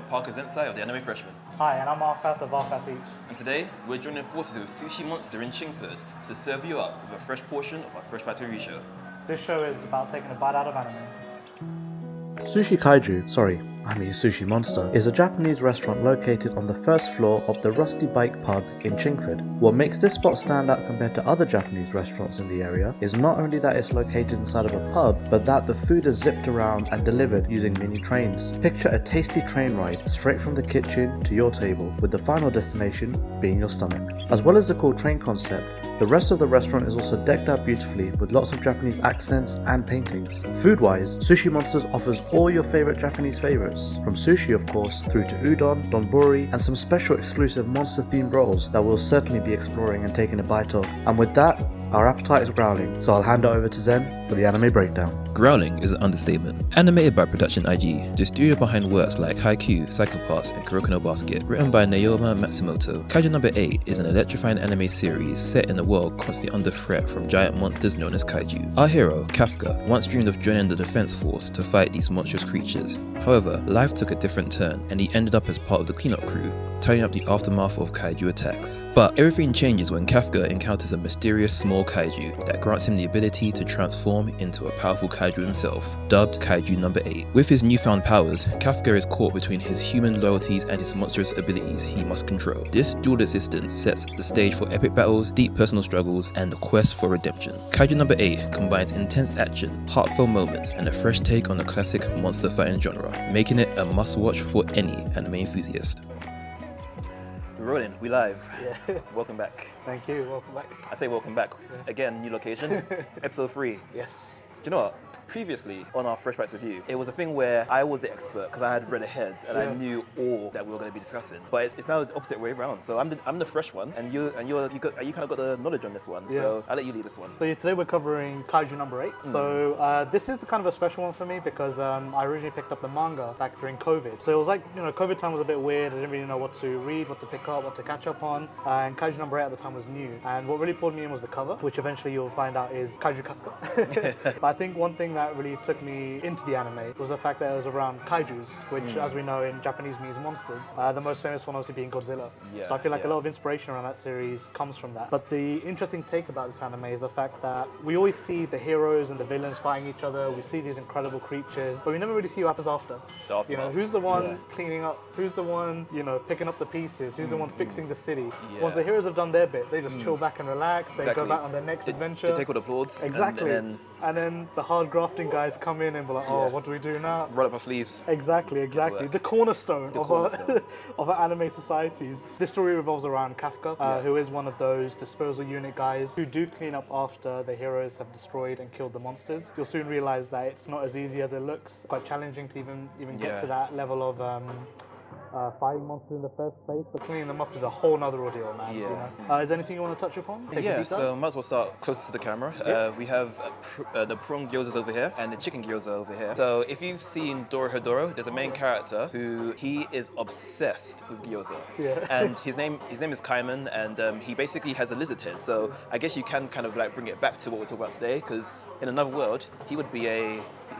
Parker Zensai of the Anime Freshman. Hi, and I'm Arfath of Arfath Eats. And today, we're joining forces with Sushi Monster in Chingford to serve you up with a fresh portion of our fresh patisserie show. This show is about taking a bite out of anime. Sushi Monster, is a Japanese restaurant located on the first floor of the Rusty Bike pub in Chingford. What makes this spot stand out compared to other Japanese restaurants in the area is not only that it's located inside of a pub, but that the food is zipped around and delivered using mini trains. Picture a tasty train ride straight from the kitchen to your table, with the final destination being your stomach. As well as the cool train concept, the rest of the restaurant is also decked out beautifully with lots of Japanese accents and paintings. Food-wise, Sushi Monsters offers all your favorite Japanese favorites, from sushi of course, through to udon, donburi, and some special exclusive monster-themed rolls that we'll certainly be exploring and taking a bite of. And with that, our appetite is growling, so I'll hand it over to Zen for the anime breakdown. Growling is an understatement. Animated by Production IG, the studio behind works like Haikyuu, Psychopaths, and Kuroko no Basket, written by Naoma Matsumoto, Kaiju No. 8 is an electrifying anime series set in a world constantly under threat from giant monsters known as kaiju. Our hero, Kafka, once dreamed of joining the defense force to fight these monstrous creatures. However, life took a different turn, and he ended up as part of the cleanup crew, turning up the aftermath of kaiju attacks. But everything changes when Kafka encounters a mysterious small kaiju that grants him the ability to transform into a powerful kaiju himself, dubbed Kaiju No. 8. With his newfound powers, Kafka is caught between his human loyalties and his monstrous abilities he must control. This dual existence sets the stage for epic battles, deep personal struggles, and the quest for redemption. Kaiju No. 8 combines intense action, heartfelt moments, and a fresh take on the classic monster fighting genre, making it a must-watch for any anime enthusiast. We're rolling, we live. Yeah. Welcome back. Thank you, welcome back. I say welcome back. Again, new location, episode 3. Yes. Do you know what? Previously, on our Fresh Bites review, it was a thing where I was the expert because I had read ahead and I knew all that we were going to be discussing. But it's now the opposite way around. So I'm the fresh one, and you kind of got the knowledge on this one. Yeah. So I'll let you lead this one. So today we're covering Kaiju No. 8. So this is kind of a special one for me because I originally picked up the manga back during COVID. So it was like, COVID time was a bit weird. I didn't really know what to read, what to pick up, what to catch up on. And Kaiju No. 8 at the time was new. And what really pulled me in was the cover, which eventually you'll find out is Kaiju Kafka. But I think one thing that really took me into the anime was the fact that it was around kaijus, which as we know in Japanese means monsters. The most famous one obviously being Godzilla. Yeah, so I feel like a lot of inspiration around that series comes from that. But the interesting take about this anime is the fact that we always see the heroes and the villains fighting each other, we see these incredible creatures, but we never really see what happens after. Who's the one cleaning up, who's the one, picking up the pieces, who's the one fixing the city. Yeah. Once the heroes have done their bit, they just chill back and relax, they go back on their next adventure. They take all the applause. Exactly. And then the hard grafting guys come in and be like, what do we do now? Roll up our sleeves. Exactly. The cornerstone of our anime societies. This story revolves around Kafka, who is one of those disposal unit guys who do clean up after the heroes have destroyed and killed the monsters. You'll soon realize that it's not as easy as it looks. Quite challenging to even get to that level of fighting monsters in the first place, but cleaning them up is a whole nother ordeal, man. Is there anything you want to touch upon? So might as well start closest to the camera. We have the prawn gyozas over here and the chicken gyoza over here. So if you've seen Dorohedoro, there's a main character who he is obsessed with gyoza. And his name is Kaiman, and he basically has a lizard head. So I guess you can kind of like bring it back to what we're talking about today, because in another world he would be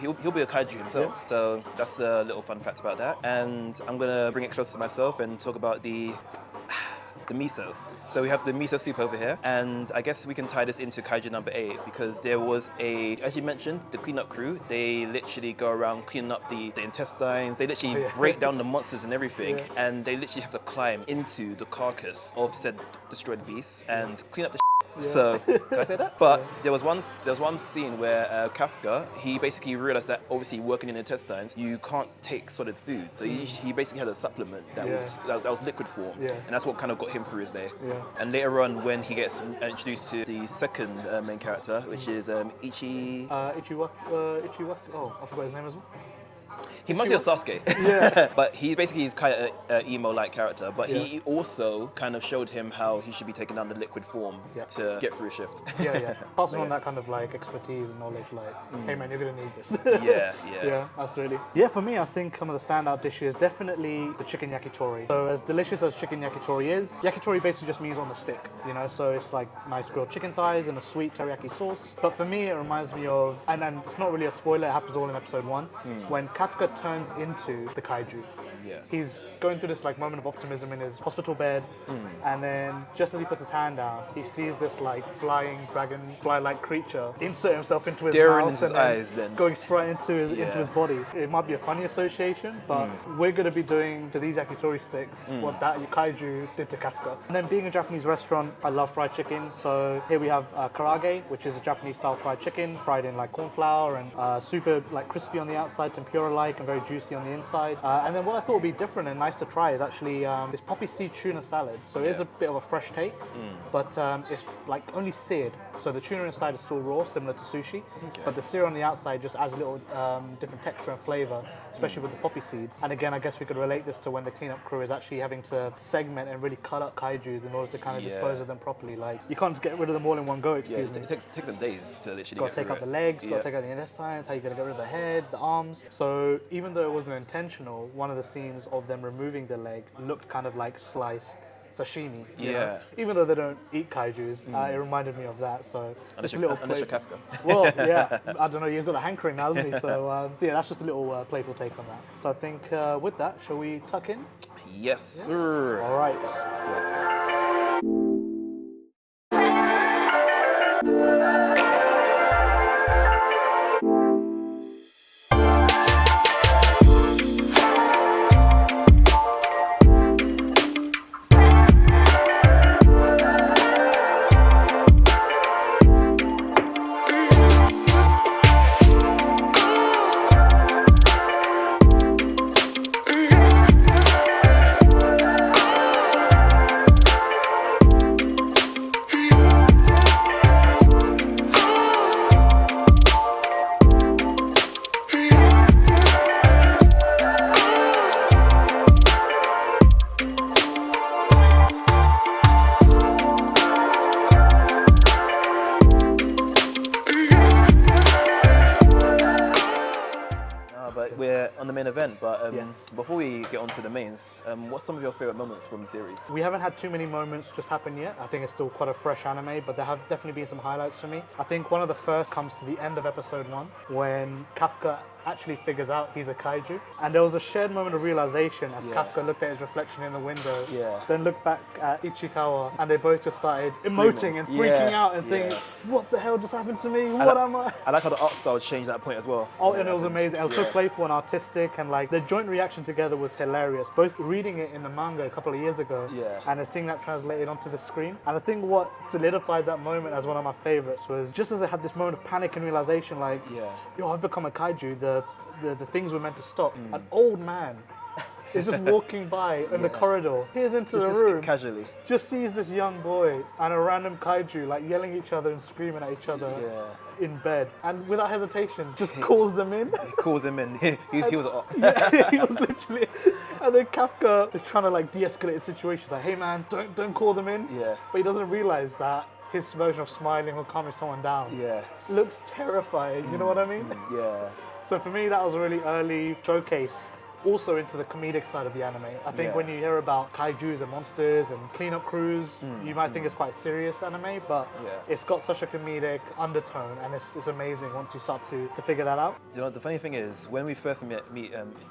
he'll be a kaiju himself. So that's a little fun fact about that. And I'm gonna bring it closer to myself and talk about the miso. So we have the miso soup over here, and I guess we can tie this into Kaiju No. 8 because there was as you mentioned, the cleanup crew, they literally go around cleaning up the intestines, they literally break down the monsters and everything, and they literally have to climb into the carcass of said destroyed beasts and clean up the So, can I say that? But there was one scene where Kafka, he basically realized that obviously working in intestines, you can't take solid food. So he basically had a supplement that was liquid form, and that's what kind of got him through his day. And later on, when he gets introduced to the second main character, which is Ichiwaka. Oh, I forgot his name as well. He must be a Sasuke. But he's kind of an emo-like character. But he also kind of showed him how he should be taking down the liquid form to get through a shift. Passing on that kind of like expertise and knowledge, like, hey man, you're gonna need this. Yeah, absolutely. For me, I think some of the standout dishes, definitely the chicken yakitori. So as delicious as chicken yakitori is, yakitori basically just means on the stick, so it's like nice grilled chicken thighs and a sweet teriyaki sauce. But for me, it reminds me of, and it's not really a spoiler, it happens all in episode 1, when Kafka turns into the kaiju. Yes. He's going through this like moment of optimism in his hospital bed, and then just as he puts his hand down, he sees this like flying dragonfly-like creature insert himself into his Staring mouth into his and then eyes then. going straight into his Yeah. body. It might be a funny association, but we're going to be doing to these yakitori sticks what that kaiju did to Kafka. And then being a Japanese restaurant, I love fried chicken. So here we have karage, which is a Japanese style fried chicken, fried in like corn flour and super like crispy on the outside, tempura-like, and very juicy on the inside. And then what I thought would be different and nice to try is actually this poppy seed tuna salad. So it is a bit of a fresh take, but it's like only seared. So the tuna inside is still raw, similar to sushi, but the sear on the outside just adds a little different texture and flavor, especially with the poppy seeds. And again, I guess we could relate this to when the cleanup crew is actually having to segment and really cut up kaijus in order to kind of dispose of them properly. Like, you can't just get rid of them all in one go, excuse me. It takes them days to literally Got get to take through out it. the legs, got Yeah. to take out the intestines, how you going to get rid of the head, the arms. So even though it wasn't intentional, one of the scenes of them removing the leg looked kind of like sliced sashimi. You know? Even though they don't eat kaijus, it reminded me of that. So Unless just a you're, little unless you're play- Kafka. Well, yeah, I don't know, you've got the hankering now, hasn't he? So yeah, that's just a little playful take on that. So I think with that, shall we tuck in? Yes, sir. All right. Let's go. But we're on the main event. But Yes. before we get on to the mains, what's some of your favorite moments from the series? We haven't had too many moments just happen yet. I think it's still quite a fresh anime, but there have definitely been some highlights for me. I think one of the first comes to the end of episode 1 when Kafka actually figures out he's a kaiju. And there was a shared moment of realization as Kafka looked at his reflection in the window, then looked back at Ichikawa, and they both just started emoting and freaking out and thinking, what the hell just happened to me? What am I? I like how the art style changed at that point as well. Oh, and it was amazing. It was so playful and artistic, and like the joint reaction together was hilarious. Both reading it in the manga a couple of years ago, and then seeing that translated onto the screen. And I think what solidified that moment as one of my favorites was just as I had this moment of panic and realization, like, yo, I've become a kaiju. The things we're meant to stop. An old man is just walking by in the corridor, peers into the room, casually. just sees this young boy and a random kaiju like yelling at each other and screaming at each other in bed, and without hesitation just calls them in. He calls him in. He was up. Yeah, he was literally. And then Kafka is trying to like de-escalate the situation. He's like, hey man, don't call them in. Yeah. But he doesn't realize that his version of smiling or calming someone down looks terrifying. You know what I mean? Yeah. So for me, that was a really early showcase also into the comedic side of the anime. I think when you hear about kaijus and monsters and cleanup crews, you might think it's quite serious anime, but it's got such a comedic undertone, and it's amazing once you start to figure that out. You know, the funny thing is, when we first meet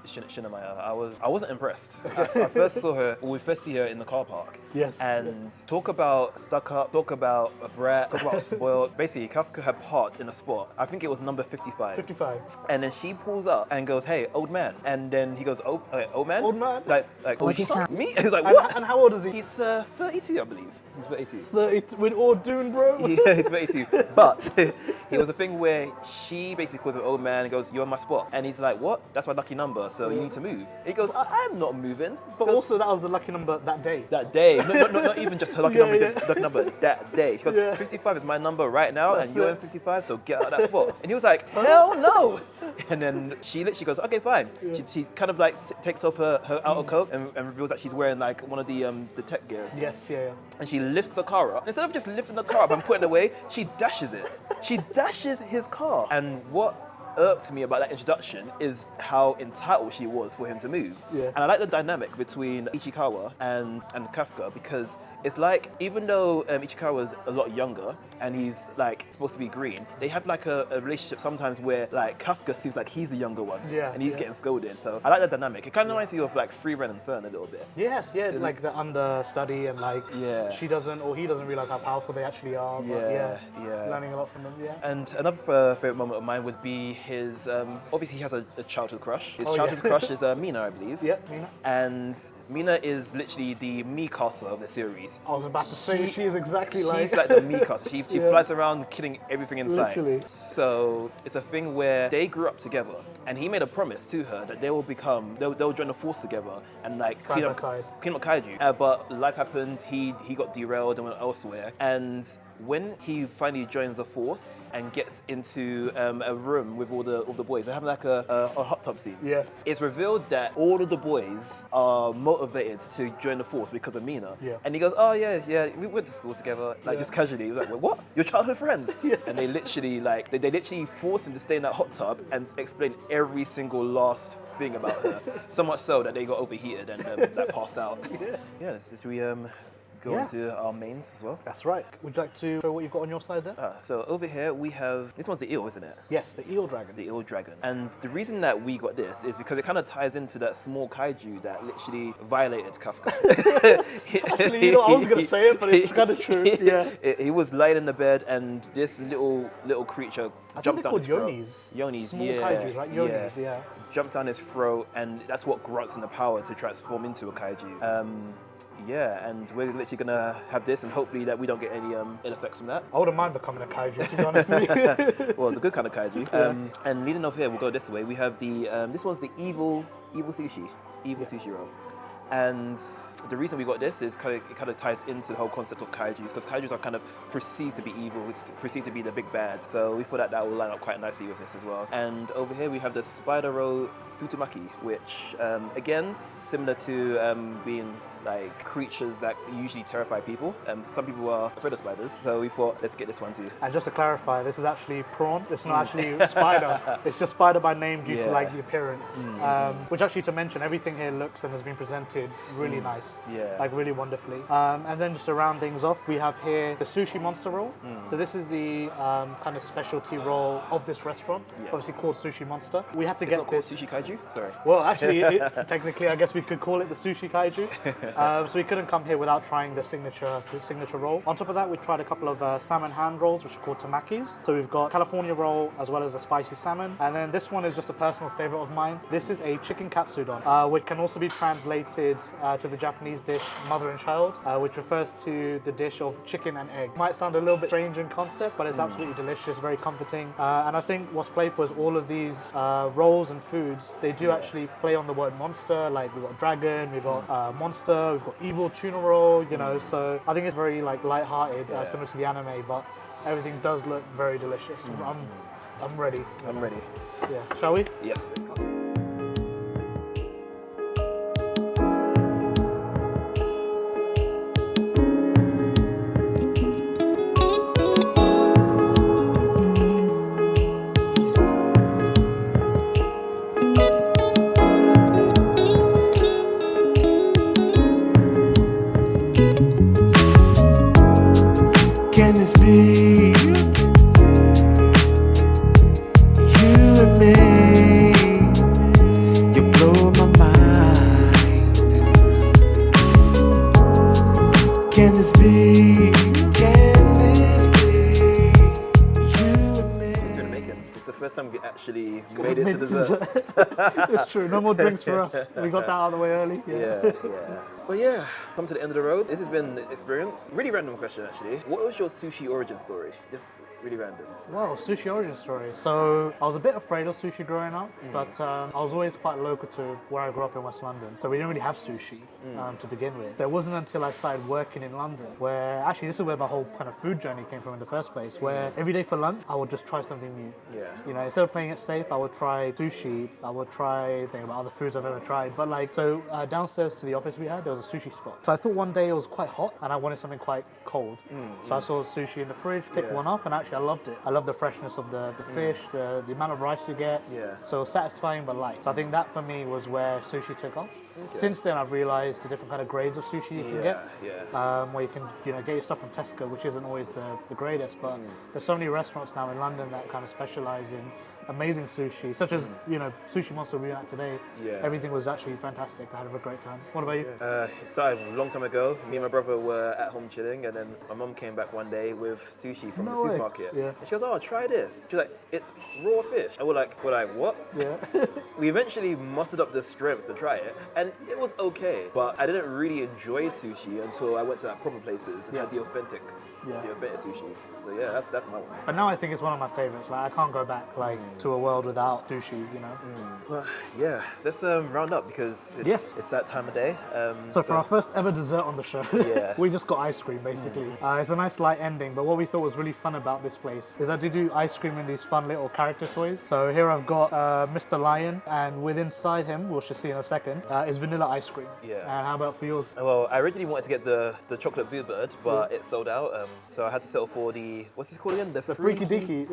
Shinomiya, I wasn't impressed. I first saw her, we first see her in the car park. Yes. And talk about stuck up, talk about a brat, talk about spoiled. Basically, Kafka had parked in a spot. I think it was number 55. 55. And then she pulls up and goes, "Hey, old man." And then he goes, "Oh, old man." Old man? Like Oji-san. me? And he's like, "What?" And how old is he? He's 32, I believe. He's 32. With all Dune, bro. Yeah, he's 32. But it was a thing where she basically calls him old man and goes, "You're on my spot." And he's like, "What? That's my lucky number, so you need to move." He goes, "I'm not moving." But also, that was the lucky number that day. That day, not even just her lucky number, lucky number that day. She goes, Yeah. 55 is my number right now, and you're it. in 55, so get out of that spot. And he was like, hell no! And then she literally goes, okay, fine. She kind of like takes off her outer coat and reveals that she's wearing like one of the tech gears. Yes, yeah. And she lifts the car up. Instead of just lifting the car up and putting it away, she dashes it. She dashes his car. And what irked me about that introduction is how entitled she was for him to move. Yeah. And I like the dynamic between Ichikawa and Kafka, because It's like, even though Ichikawa's a lot younger and he's like supposed to be green, they have like a relationship sometimes where like Kafka seems like he's the younger one, Yeah, and he's yeah. getting scolded. So I like that dynamic. It kind of reminds me of like Free Ren and Fern a little bit. Yes, yeah, like the understudy and like Yeah. she doesn't or he doesn't realize how powerful they actually are. But Yeah. learning a lot from them. Yeah. And another favorite moment of mine would be his. Obviously, he has a childhood crush. His childhood crush is Mina, I believe. Yep, Mina. And Mina is literally the Mikasa of the series. I was about to say she is exactly like. She's like the Mikasa. She flies around killing everything in sight. Literally. So it's a thing where they grew up together, and he made a promise to her that they will become. They'll join the force together and like Side clean by up side. kaiju. But life happened. He got derailed and went elsewhere. And when he finally joins the force and gets into a room with all the boys, they have like a hot tub scene. Yeah. It's revealed that all of the boys are motivated to join the force because of Mina. Yeah. And he goes, oh yeah, we went to school together, like just casually. He was like, what? Your childhood friends? And they literally like they literally forced him to stay in that hot tub and explain every single last thing about her. So much so that they got overheated and that passed out. Yeah. Should we go on to our mains as well? That's right. Would you like to show what you've got on your side there? So over here we have, this one's the eel, isn't it? Yes, the eel dragon. The eel dragon. And the reason that we got this is because it kind of ties into that small kaiju that literally violated Kafka. Actually, I was going to say it, but it's kind of true. Yeah. He was lying in the bed and this little creature jumps down his throat. Yonis, Small kaijus, right? Yonis, yeah. Jumps down his throat, and that's what grants him the power to transform into a kaiju. And we're literally gonna have this, and hopefully that we don't get any ill effects from that. I wouldn't mind becoming a kaiju, to be honest with you. Well, the good kind of kaiju. And leading off here, we'll go this way. We have the this one's the evil sushi roll. And the reason we got this is it kind of ties into the whole concept of kaijus, because kaijus are kind of perceived to be evil, perceived to be the big bad. So we thought that will line up quite nicely with this as well. And over here we have the spider roll Futamaki, which again, similar to being like creatures that usually terrify people. Some people are afraid of spiders, so we thought let's get this one too. And just to clarify, this is actually prawn. It's not actually spider. It's just spider by name due to like the appearance. Which actually, to mention, everything here looks and has been presented really nice, like really wonderfully. And then just to round things off, we have here the Sushi Monster roll. So this is the kind of specialty roll of this restaurant, obviously called Sushi Monster. We had to It's get not this. called Sushi Kaiju? Sorry. Well, actually, technically, I guess we could call it the Sushi Kaiju. So we couldn't come here without trying the signature roll. On top of that, we tried a couple of salmon hand rolls, which are called tamakis. So we've got California roll as well as a spicy salmon. And then this one is just a personal favorite of mine. This is a chicken katsudon, which can also be translated to the Japanese dish mother and child, which refers to the dish of chicken and egg. Might sound a little bit strange in concept, but it's absolutely delicious, very comforting. And I think what's playful is all of these rolls and foods, they do actually play on the word monster. Like we've got dragon, we've got monster, we've got evil tuna roll, you know, so I think it's very like light-hearted, similar to the anime, but everything does look very delicious. I'm ready. I'm ready. Yeah, shall we? Yes, let's go. Can this be you and me? You blow my mind. Can this be? Can this be you and me? It's gonna make it. It's the first time we actually made it to desserts. It's true, no more drinks for us. We got that out of the way early. Yeah. Well, yeah, come to the end of the road. This has been an experience. Really random question, actually. What was your sushi origin story? Just really random. Well, sushi origin story. So I was a bit afraid of sushi growing up, but I was always quite local to where I grew up in West London. So we didn't really have sushi to begin with. So it wasn't until I started working in London where, actually this is where my whole kind of food journey came from in the first place, where every day for lunch, I would just try something new. Yeah. You know, instead of playing it safe, I would try sushi, I would try think about other foods I've ever tried. But like, so downstairs to the office we had, there was a sushi spot. So I thought one day it was quite hot and I wanted something quite cold. So I saw sushi in the fridge, picked one up, and actually I loved it. I love the freshness of the fish, the amount of rice you get. Yeah. So satisfying but light. So I think that for me was where sushi took off. Since then, I've realised the different kind of grades of sushi you can get. Where you can, get your stuff from Tesco, which isn't always the greatest, but there's so many restaurants now in London that kind of specialise in amazing sushi, such as Sushi Monster we were at today. Everything was actually fantastic. I had a great time. What about you? It started a long time ago. Me and my brother were at home chilling, and then my mum came back one day with sushi from the supermarket. And she goes, "Oh, try this." She's like, "It's raw fish." And we're like, "What?" We eventually mustered up the strength to try it, and it was okay. But I didn't really enjoy sushi until I went to like proper places and had the authentic sushis. So yeah, that's my one. But now I think it's one of my favourites. Like I can't go back to a world without sushi. Well, yeah, let's round up because it's that time of day. So for our first ever dessert on the show, we just got ice cream basically. It's a nice light ending, but what we thought was really fun about this place is that they do ice cream in these fun little character toys. So here I've got Mr. Lion, and with inside him, we'll just see in a second, is vanilla ice cream. And how about for yours? Well, I originally wanted to get the chocolate bluebird, but it sold out. So I had to settle for the, what's this called again? The Freaky Deaky.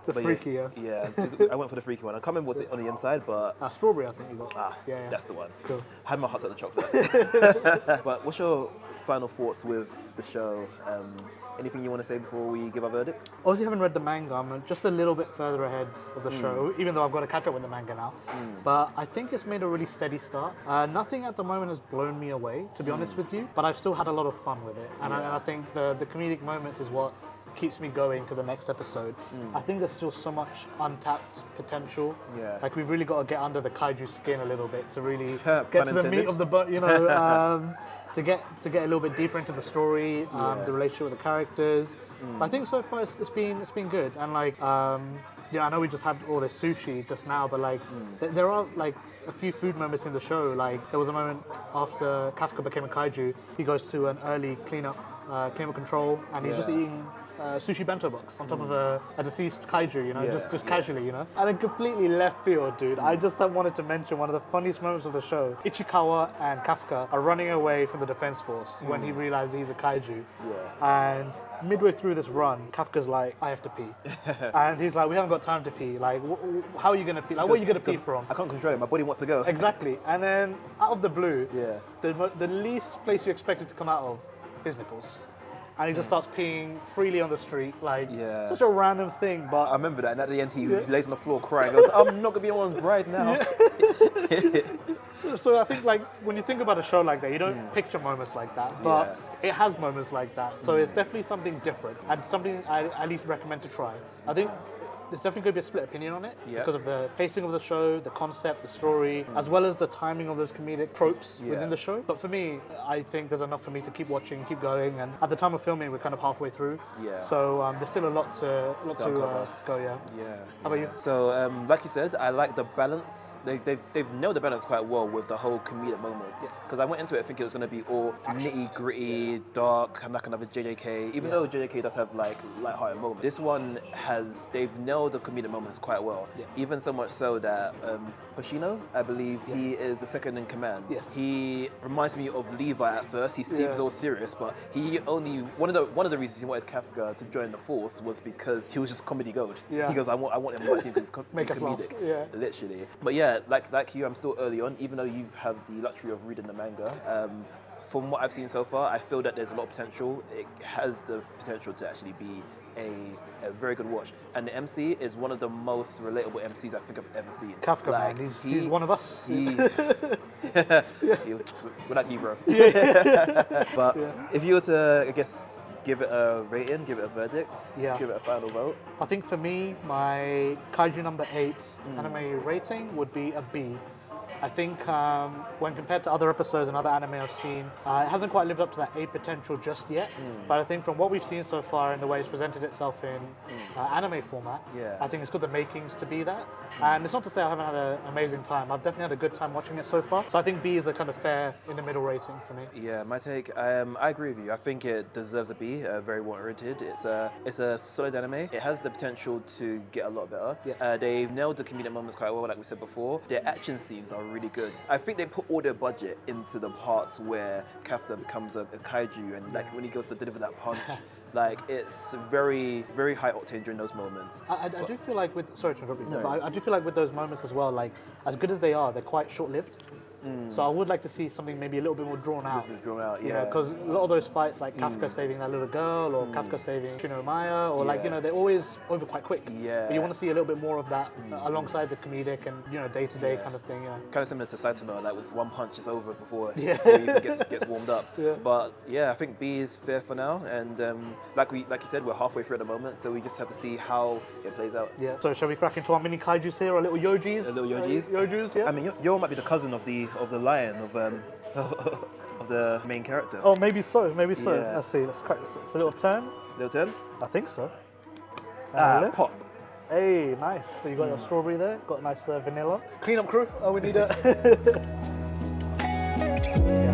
The freaky, yeah, I went for the freaky one. I can't remember what's on the inside, but... strawberry, I think you got. That's the one. Cool. Had my heart set the chocolate. But what's your final thoughts with the show? Anything you want to say before we give our verdict? Obviously, haven't read the manga. I'm just a little bit further ahead of the show, even though I've got to catch up with the manga now. But I think it's made a really steady start. Nothing at the moment has blown me away, to be honest with you, but I've still had a lot of fun with it. And I think the comedic moments is what keeps me going to the next episode. I think there's still so much untapped potential. Like we've really got to get under the kaiju skin a little bit to really get to the meat of the to get a little bit deeper into the story, the relationship with the characters. But I think so far it's been good. And I know we just had all this sushi just now, but there are a few food moments in the show. Like there was a moment after Kafka became a kaiju, he goes to an early cleanup control, and he's just eating sushi bento box on top of a deceased kaiju, just casually, And in completely left field, dude, I just wanted to mention one of the funniest moments of the show. Ichikawa and Kafka are running away from the defense force when he realizes he's a kaiju. And midway through this run, Kafka's like, "I have to pee." And he's like, "We haven't got time to pee. Like, how are you going to pee? Like, where are you going to pee from?" I can't control it. My body wants to go. Exactly. And then, out of the blue, the least place you expect it to come out of, his nipples. And he just starts peeing freely on the street, such a random thing, but... I remember that, and at the end he lays on the floor crying, goes, "I'm not going to be anyone's bride now." So I think when you think about a show like that, you don't picture moments like that, but it has moments like that. So it's definitely something different, and something I at least recommend to try. I think there's definitely going to be a split opinion on it because of the pacing of the show, the concept, the story, as well as the timing of those comedic tropes within the show. But for me, I think there's enough for me to keep watching, keep going. And at the time of filming, we're kind of halfway through. So there's still a lot to go. How about you? So like you said, I like the balance. They've nailed the balance quite well with the whole comedic moments. Because I went into it thinking it was going to be all nitty gritty, dark, and like another JJK. Even though JJK does have light-hearted moments, this one they've nailed the comedic moments quite well. Even so much so that Hoshino, I believe he is the second in command. He reminds me of Levi at first. He seems all serious, but one of the reasons he wanted Kafka to join the force was because he was just comedy gold. He goes, I want him on my team because he's comedic. Literally. But like you, I'm still early on, even though you've had the luxury of reading the manga. From what I've seen so far, I feel that there's a lot of potential. It has the potential to actually be a very good watch. And the MC is one of the most relatable MCs I think I've ever seen. Kafka, man, he's one of us. We're like you, bro. But if you were to, I guess, give it a rating, give it a verdict, give it a final vote. I think for me, my Kaiju number 8 anime rating would be a B. I think when compared to other episodes and other anime I've seen, it hasn't quite lived up to that A potential just yet. But I think from what we've seen so far and the way it's presented itself in anime format, I think it's got the makings to be that. And it's not to say I haven't had an amazing time. I've definitely had a good time watching it so far. So I think B is a kind of fair in the middle rating for me. Yeah, my take, I agree with you. I think it deserves a B, very warranted. It's a solid anime. It has the potential to get a lot better. They've nailed the comedic moments quite well, like we said before. Their action scenes are really good. I think they put all their budget into the parts where Kafka becomes a kaiju, and like when he goes to deliver that punch, like it's very, very high octane during those moments. I do feel like sorry to interrupt you, No, but I do feel like with those moments as well, like as good as they are, they're quite short-lived. So I would like to see something maybe a little bit more drawn out. Drawn out, You know, because a lot of those fights, like Kafka saving that little girl, or Kafka saving Shinomaya, or like, you know, they're always over quite quick. Yeah. But you want to see a little bit more of that alongside the comedic and, you know, day-to-day kind of thing, yeah. Kind of similar to Saitama, like with one punch it's over before, Yeah. before he even gets warmed up. Yeah. But yeah, I think B is fair for now, and like you said, we're halfway through at the moment, so we just have to see how it plays out. Yeah. So shall we crack into our mini kaijus here, our little yojis? The little yojis. Yojus, yeah. I mean, Yo might be the cousin of the lion of of the main character. Oh, maybe so, maybe so. Yeah. Let's see, let's crack this. It's a little turn. Little turn. I think so. Lift. Pop. Hey, nice. So you got your strawberry there, got a nice vanilla. Clean up crew. Oh, we need a... yeah,